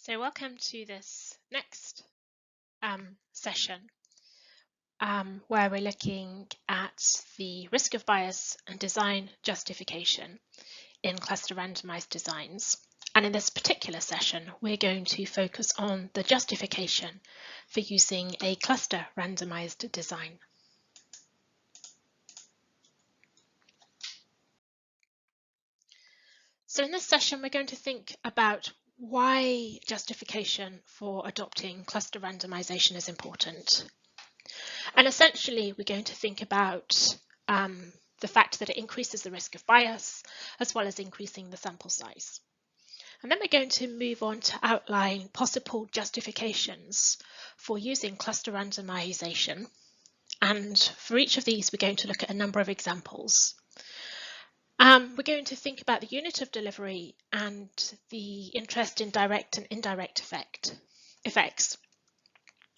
So welcome to this next session where we're looking at the risk of bias and design justification in cluster randomized designs. And in this particular session, we're going to focus on the justification for using a cluster randomized design. So in this session, we're going to think about why justification for adopting cluster randomization is important. And essentially, we're going to think about the fact that it increases the risk of bias, as well as increasing the sample size. And then we're going to move on to outline possible justifications for using cluster randomization. And for each of these, we're going to look at a number of examples. We're going to think about the unit of delivery and the interest in direct and indirect effects.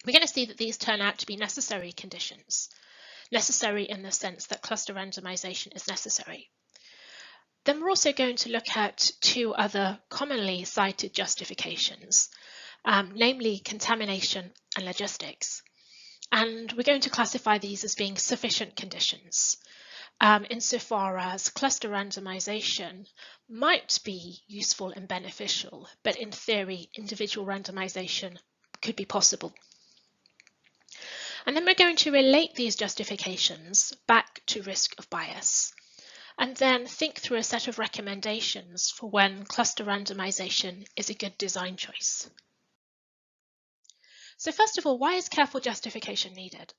We're going to see that these turn out to be necessary conditions, necessary in the sense that cluster randomization is necessary. Then we're also going to look at two other commonly cited justifications, namely contamination and logistics. And we're going to classify these as being sufficient conditions, insofar as cluster randomization might be useful and beneficial, but in theory, individual randomization could be possible. And then we're going to relate these justifications back to risk of bias, and then think through a set of recommendations for when cluster randomization is a good design choice. So first of all, why is careful justification needed?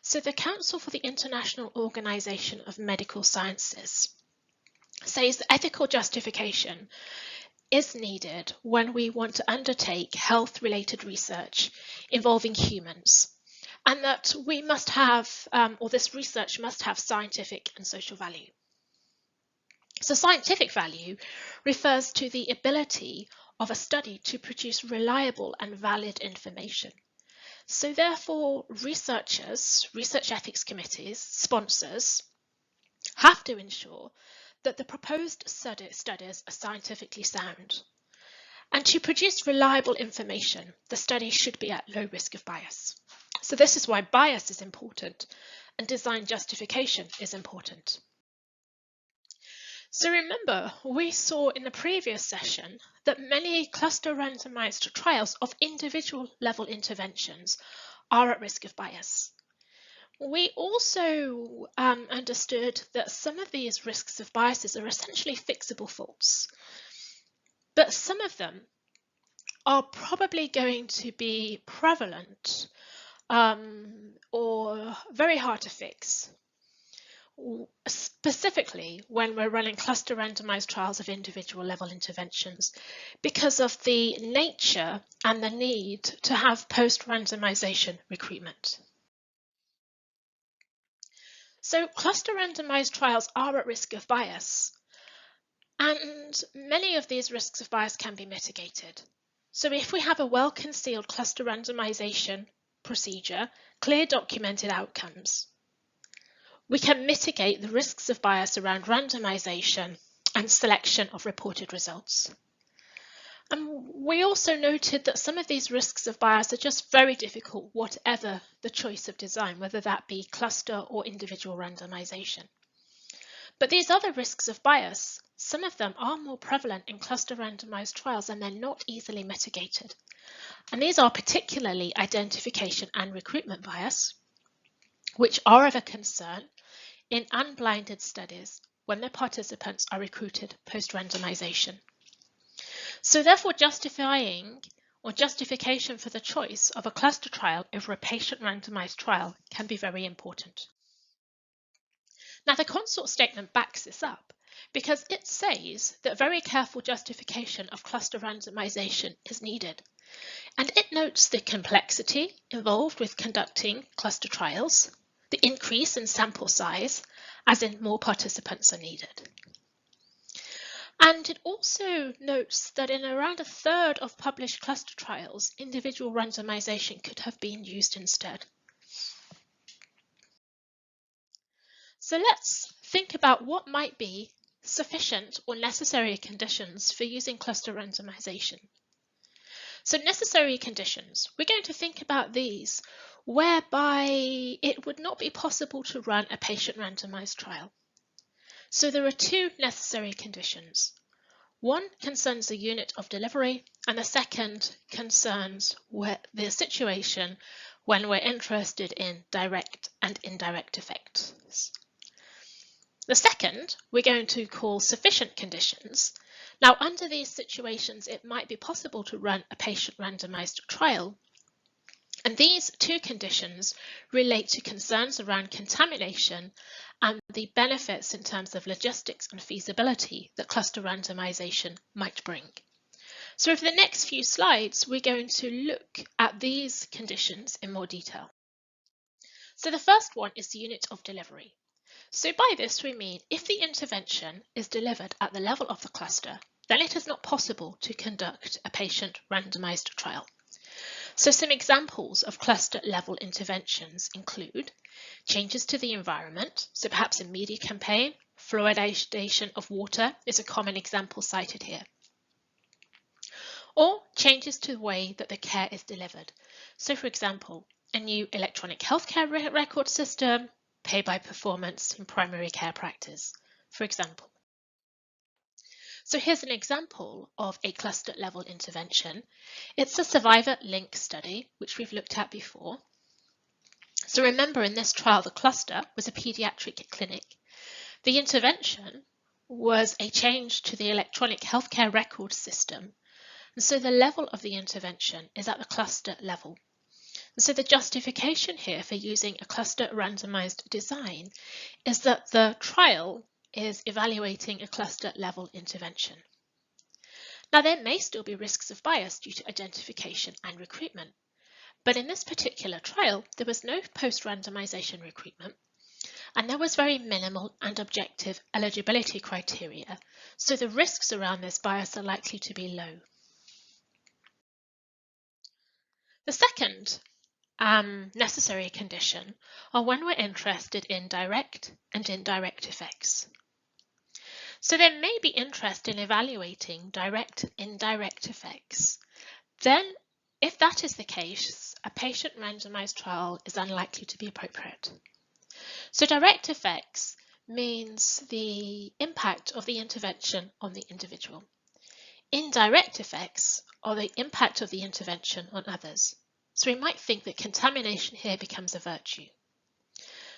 So the Council for the International Organization of Medical Sciences says that ethical justification is needed when we want to undertake health-related research involving humans, and that we must have, or this research must have scientific and social value. So scientific value refers to the ability of a study to produce reliable and valid information. So therefore, researchers, research ethics committees, sponsors, have to ensure that the proposed studies are scientifically sound. And to produce reliable information, the study should be at low risk of bias. So this is why bias is important and design justification is important. So remember, we saw in the previous session that many cluster randomized trials of individual level interventions are at risk of bias. We also understood that some of these risks of biases are essentially fixable faults, but some of them are probably going to be prevalent or very hard to fix, specifically when we're running cluster randomized trials of individual level interventions, because of the nature and the need to have post-randomization recruitment. So cluster randomized trials are at risk of bias, and many of these risks of bias can be mitigated. So if we have a well-concealed cluster randomization procedure, clear documented outcomes, we can mitigate the risks of bias around randomization and selection of reported results. And we also noted that some of these risks of bias are just very difficult, whatever the choice of design, whether that be cluster or individual randomization. But these other risks of bias, some of them are more prevalent in cluster randomized trials and they're not easily mitigated. And these are particularly identification and recruitment bias, which are of a concern in unblinded studies when the participants are recruited post-randomization. So therefore, justification for the choice of a cluster trial over a patient randomized trial can be very important. Now, the consort statement backs this up because it says that very careful justification of cluster randomization is needed. And it notes the complexity involved with conducting cluster trials, the increase in sample size, as in more participants are needed. And it also notes that in around a third of published cluster trials, individual randomization could have been used instead. So let's think about what might be sufficient or necessary conditions for using cluster randomization. So necessary conditions, we're going to think about these whereby it would not be possible to run a patient randomized trial. So there are two necessary conditions. One concerns the unit of delivery, and the second concerns the situation when we're interested in direct and indirect effects. The second we're going to call sufficient conditions. Now, under these situations, it might be possible to run a patient randomized trial. And these two conditions relate to concerns around contamination and the benefits in terms of logistics and feasibility that cluster randomization might bring. So over the next few slides, we're going to look at these conditions in more detail. So the first one is the unit of delivery. So by this we mean if the intervention is delivered at the level of the cluster, then it is not possible to conduct a patient randomized trial. So some examples of cluster level interventions include changes to the environment, so perhaps a media campaign, fluoridation of water is a common example cited here, or changes to the way that the care is delivered. So for example, a new electronic healthcare record system, pay by performance in primary care practice, for example. So here's an example of a cluster level intervention. It's a survivor link study, which we've looked at before. So remember, in this trial, the cluster was a pediatric clinic. The intervention was a change to the electronic healthcare record system. And so the level of the intervention is at the cluster level. And so the justification here for using a cluster randomized design is that the trial is evaluating a cluster level intervention. Now, there may still be risks of bias due to identification and recruitment, but in this particular trial, there was no post-randomization recruitment, and there was very minimal and objective eligibility criteria, so the risks around this bias are likely to be low. The second necessary condition are when we're interested in direct and indirect effects. So there may be interest in evaluating direct and indirect effects. Then, if that is the case, a patient randomized trial is unlikely to be appropriate. So direct effects means the impact of the intervention on the individual. Indirect effects are the impact of the intervention on others. So we might think that contamination here becomes a virtue.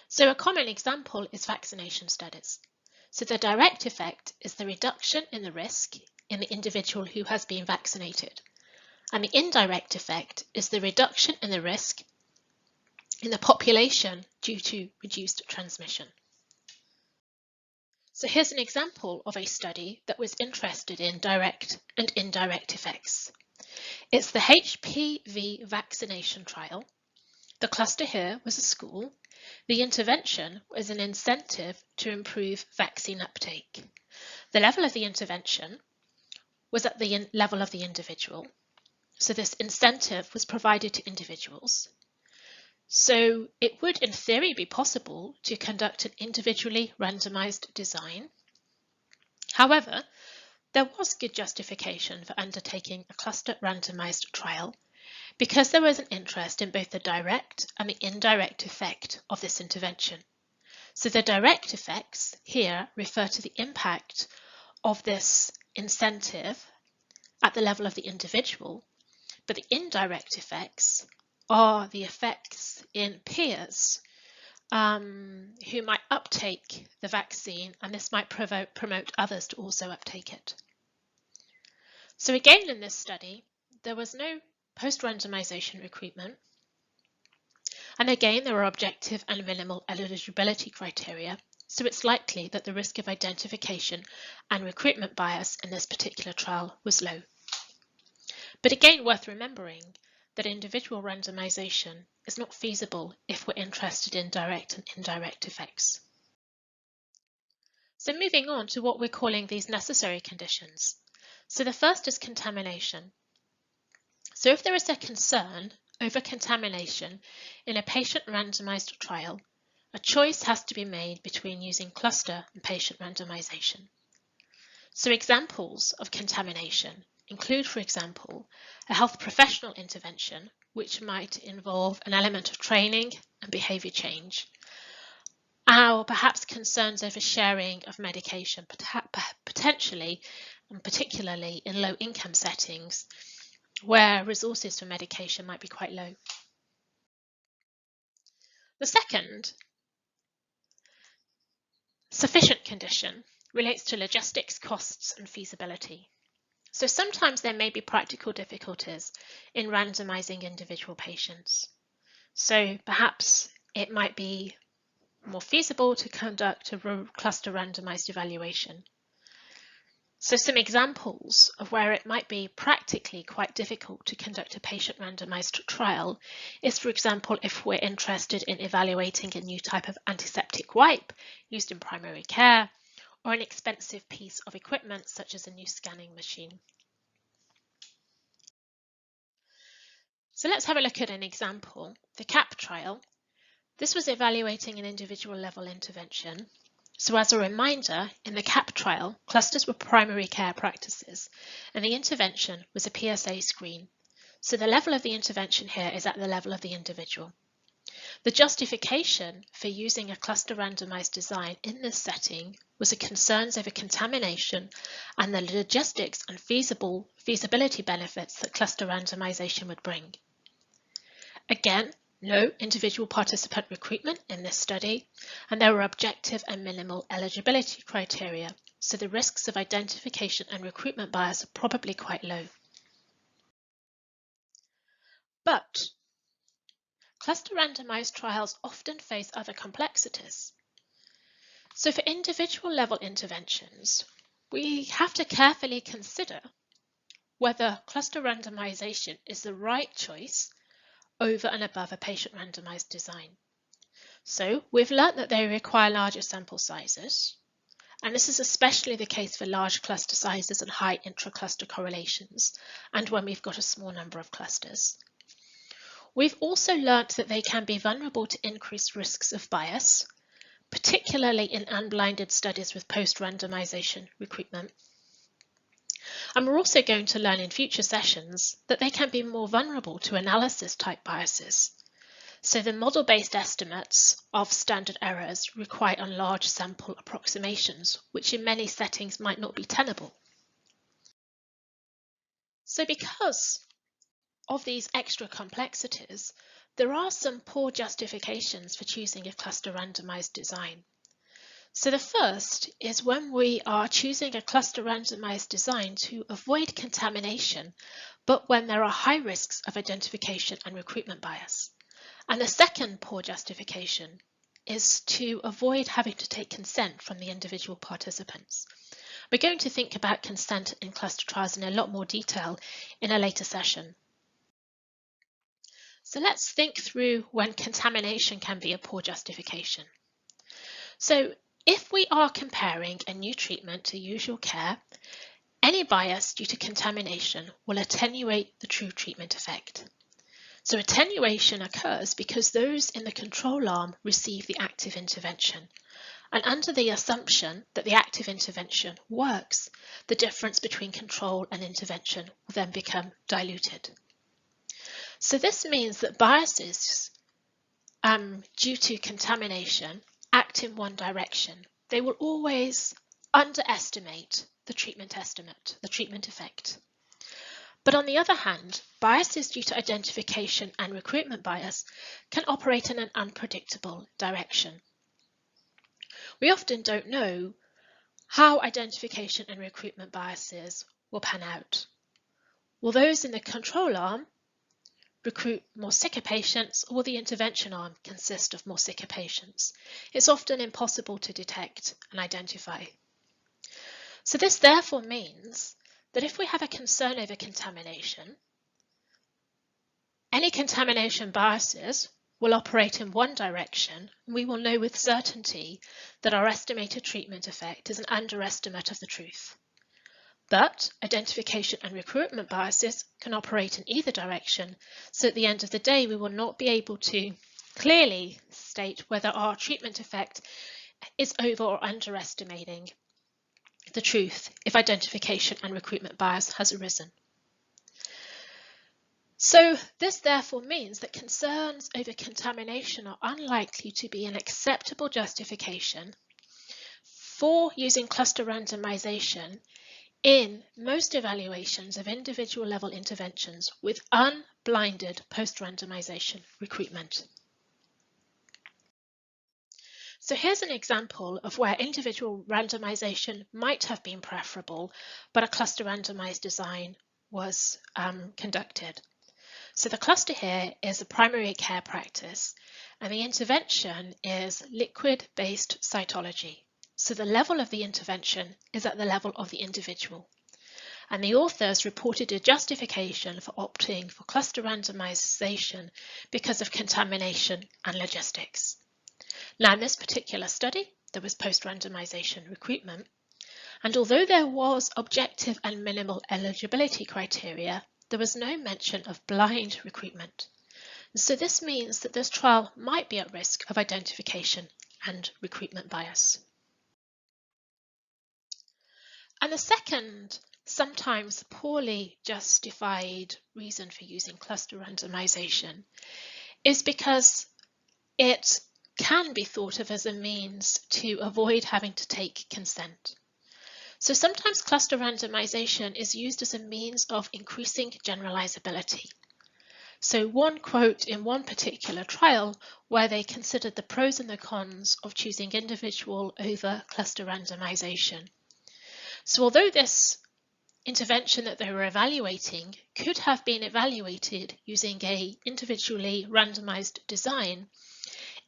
So a common example is vaccination studies. So the direct effect is the reduction in the risk in the individual who has been vaccinated. And the indirect effect is the reduction in the risk in the population due to reduced transmission. So here's an example of a study that was interested in direct and indirect effects. It's the HPV vaccination trial. The cluster here was a school. The intervention was an incentive to improve vaccine uptake. The level of the intervention was at the level of the individual. So this incentive was provided to individuals. So it would, in theory, be possible to conduct an individually randomized design. However, there was good justification for undertaking a cluster randomized trial because there was an interest in both the direct and the indirect effect of this intervention. So the direct effects here refer to the impact of this incentive at the level of the individual, but the indirect effects are the effects in peers who might uptake the vaccine, and this might promote others to also uptake it. So again, in this study, there was no post-randomization recruitment. And again, there were objective and minimal eligibility criteria, so it's likely that the risk of identification and recruitment bias in this particular trial was low. But again, worth remembering that individual randomization is not feasible if we're interested in direct and indirect effects. So moving on to what we're calling these necessary conditions. So the first is contamination. So if there is a concern over contamination in a patient randomized trial, a choice has to be made between using cluster and patient randomization. So examples of contamination include, for example, a health professional intervention, which might involve an element of training and behaviour change, or perhaps concerns over sharing of medication, potentially and particularly in low-income settings where resources for medication might be quite low. The second, sufficient condition, relates to logistics, costs and feasibility. So sometimes there may be practical difficulties in randomizing individual patients. So perhaps it might be more feasible to conduct a cluster randomized evaluation. So some examples of where it might be practically quite difficult to conduct a patient randomized trial is, for example, if we're interested in evaluating a new type of antiseptic wipe used in primary care, or an expensive piece of equipment such as a new scanning machine. So let's have a look at an example. The CAP trial. This was evaluating an individual level intervention. So as a reminder, in the CAP trial, clusters were primary care practices, and the intervention was a PSA screen. So the level of the intervention here is at the level of the individual. The justification for using a cluster randomized design in this setting was the concerns over contamination and the logistics and feasibility benefits that cluster randomization would bring. Again, no individual participant recruitment in this study, and there were objective and minimal eligibility criteria, so the risks of identification and recruitment bias are probably quite low. But cluster randomized trials often face other complexities. So for individual level interventions, we have to carefully consider whether cluster randomization is the right choice over and above a patient randomized design. So we've learnt that they require larger sample sizes, and this is especially the case for large cluster sizes and high intra-cluster correlations, and when we've got a small number of clusters. We've also learnt that they can be vulnerable to increased risks of bias, particularly in unblinded studies with post-randomization recruitment. And we're also going to learn in future sessions that they can be more vulnerable to analysis-type biases. So the model-based estimates of standard errors rely on large sample approximations, which in many settings might not be tenable. So because of these extra complexities, there are some poor justifications for choosing a cluster randomized design. So the first is when we are choosing a cluster randomized design to avoid contamination, but when there are high risks of identification and recruitment bias. And the second poor justification is to avoid having to take consent from the individual participants. We're going to think about consent in cluster trials in a lot more detail in a later session. So let's think through when contamination can be a poor justification. So if we are comparing a new treatment to usual care, any bias due to contamination will attenuate the true treatment effect. So attenuation occurs because those in the control arm receive the active intervention. And under the assumption that the active intervention works, the difference between control and intervention will then become diluted. So this means that biases due to contamination act in one direction. They will always underestimate the treatment estimate, the treatment effect. But on the other hand, biases due to identification and recruitment bias can operate in an unpredictable direction. We often don't know how identification and recruitment biases will pan out. Will those in the control arm recruit more sicker patients, or will the intervention arm consist of more sicker patients? It's often impossible to detect and identify. So this therefore means that if we have a concern over contamination, any contamination biases will operate in one direction, and we will know with certainty that our estimated treatment effect is an underestimate of the truth. But identification and recruitment biases can operate in either direction, so at the end of the day we will not be able to clearly state whether our treatment effect is over or underestimating the truth if identification and recruitment bias has arisen. So this therefore means that concerns over contamination are unlikely to be an acceptable justification for using cluster randomization in most evaluations of individual level interventions with unblinded post-randomization recruitment. So here's an example of where individual randomization might have been preferable, but a cluster randomized design was conducted. So the cluster here is a primary care practice, and the intervention is liquid-based cytology. So the level of the intervention is at the level of the individual. And the authors reported a justification for opting for cluster randomization because of contamination and logistics. Now, in this particular study, there was post-randomization recruitment, and although there was objective and minimal eligibility criteria, there was no mention of blind recruitment. So this means that this trial might be at risk of identification and recruitment bias. And the second, sometimes poorly justified reason for using cluster randomization is because it can be thought of as a means to avoid having to take consent. So sometimes cluster randomization is used as a means of increasing generalizability. So one quote in one particular trial where they considered the pros and the cons of choosing individual over cluster randomization. So although this intervention that they were evaluating could have been evaluated using an individually randomized design,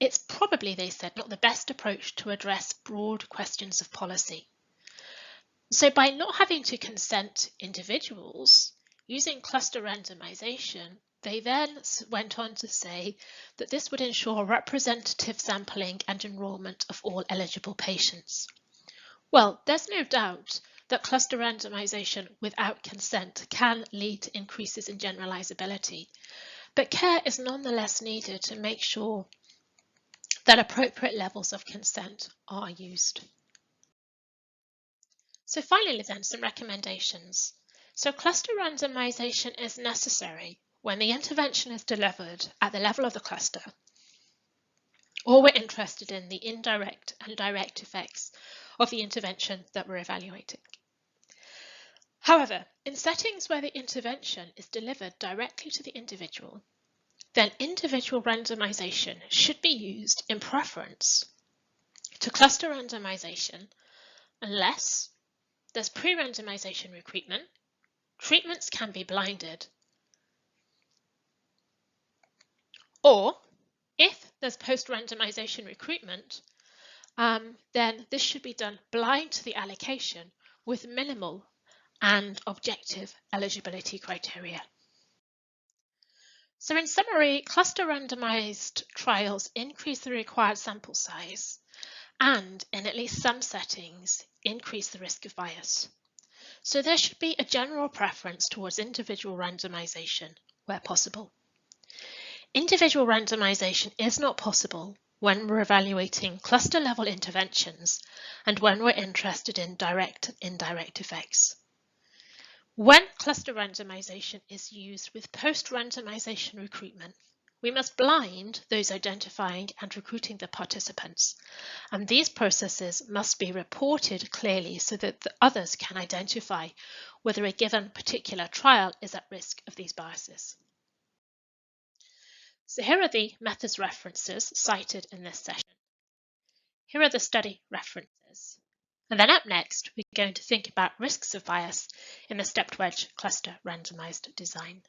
it's probably, they said, not the best approach to address broad questions of policy. So by not having to consent individuals, using cluster randomization, they then went on to say that this would ensure representative sampling and enrollment of all eligible patients. Well, there's no doubt that cluster randomization without consent can lead to increases in generalizability, but care is nonetheless needed to make sure that appropriate levels of consent are used. So finally then, some recommendations. So cluster randomization is necessary when the intervention is delivered at the level of the cluster, or we're interested in the indirect and direct effects of the intervention that we're evaluating. However, in settings where the intervention is delivered directly to the individual, then individual randomization should be used in preference to cluster randomization unless there's pre-randomization recruitment, treatments can be blinded, or if there's post-randomization recruitment, then this should be done blind to the allocation with minimal and objective eligibility criteria. So in summary, cluster randomized trials increase the required sample size and, in at least some settings, increase the risk of bias. So there should be a general preference towards individual randomization where possible. Individual randomization is not possible when we're evaluating cluster-level interventions and when we're interested in direct and indirect effects. When cluster randomization is used with post-randomization recruitment, we must blind those identifying and recruiting the participants, and these processes must be reported clearly so that the others can identify whether a given particular trial is at risk of these biases. So here are the methods references cited in this session. Here are the study references. And then up next, we're going to think about risks of bias in the stepped-wedge cluster randomized design.